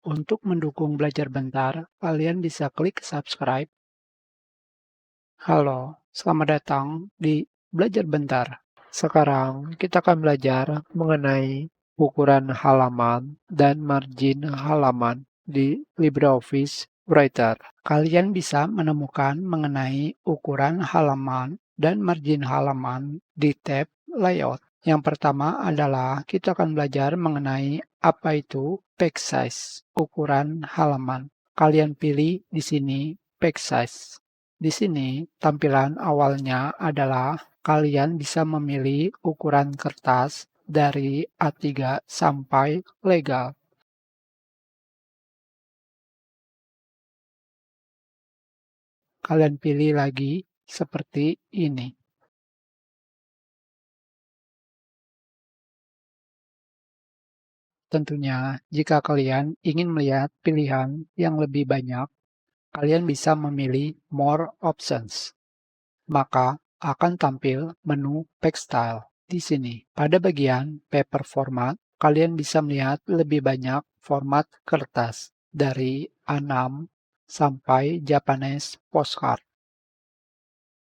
Untuk mendukung Belajar Bentar, kalian bisa klik subscribe. Halo, selamat datang di Belajar Bentar. Sekarang kita akan belajar mengenai ukuran halaman dan margin halaman di LibreOffice Writer. Kalian bisa menemukan mengenai ukuran halaman dan margin halaman di tab Layout. Yang pertama adalah kita akan belajar mengenai apa itu page size, ukuran halaman. Kalian pilih di sini page size. Di sini tampilan awalnya adalah kalian bisa memilih ukuran kertas dari A3 sampai legal. Kalian pilih lagi seperti ini. Tentunya, jika kalian ingin melihat pilihan yang lebih banyak, kalian bisa memilih More Options. Maka akan tampil menu Page Style di sini. Pada bagian Paper Format, kalian bisa melihat lebih banyak format kertas dari A6 sampai Japanese Postcard.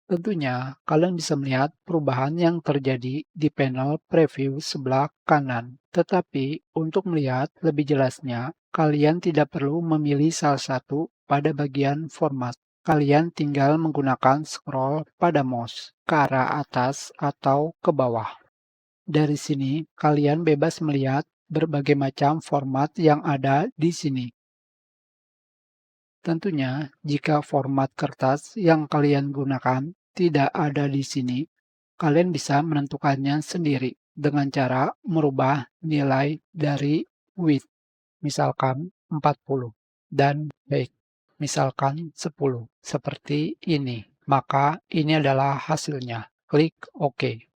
Tentunya, kalian bisa melihat perubahan yang terjadi di panel preview sebelah kanan. Tetapi, untuk melihat lebih jelasnya, kalian tidak perlu memilih salah satu pada bagian format. Kalian tinggal menggunakan scroll pada mouse ke arah atas atau ke bawah. Dari sini, kalian bebas melihat berbagai macam format yang ada di sini. Tentunya, jika format kertas yang kalian gunakan tidak ada di sini, kalian bisa menentukannya sendiri dengan cara merubah nilai dari width, misalkan 40, dan height, misalkan 10, seperti ini. Maka ini adalah hasilnya. Klik OK.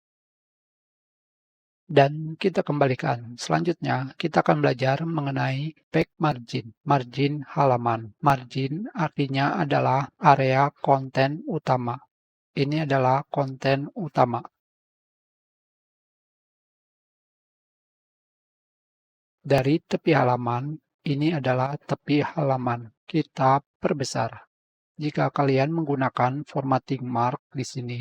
Dan kita kembalikan. Selanjutnya, kita akan belajar mengenai back margin, margin halaman. Margin artinya adalah area konten utama. Ini adalah konten utama. Dari tepi halaman, ini adalah tepi halaman. Kita perbesar. Jika kalian menggunakan formatting mark di sini,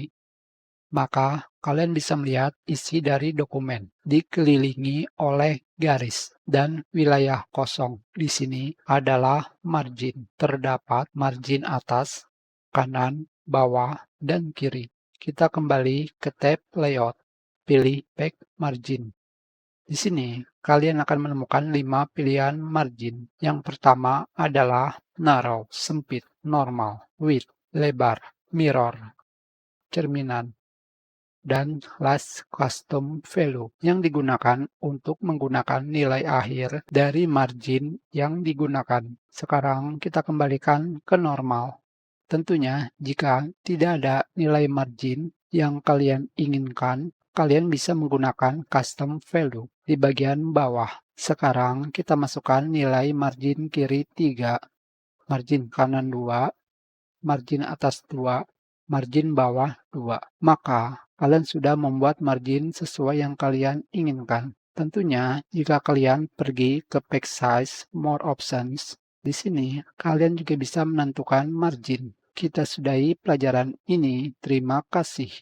maka kalian bisa melihat isi dari dokumen dikelilingi oleh garis dan wilayah kosong. Di sini adalah margin. Terdapat margin atas, kanan, bawah, dan kiri. Kita kembali ke tab Layout. Pilih Back Margin. Di sini, kalian akan menemukan 5 pilihan margin. Yang pertama adalah narrow, sempit, normal, width, lebar, mirror, cerminan, dan last custom value yang digunakan untuk menggunakan nilai akhir dari margin yang digunakan. Sekarang kita kembalikan ke normal. Tentunya jika tidak ada nilai margin yang kalian inginkan, kalian bisa menggunakan custom value di bagian bawah. Sekarang kita masukkan nilai margin kiri 3, margin kanan 2, margin atas 2, margin bawah 2. Maka kalian sudah membuat margin sesuai yang kalian inginkan. Tentunya jika kalian pergi ke page size, more options, di sini kalian juga bisa menentukan margin. Kita sudahi pelajaran ini. Terima kasih.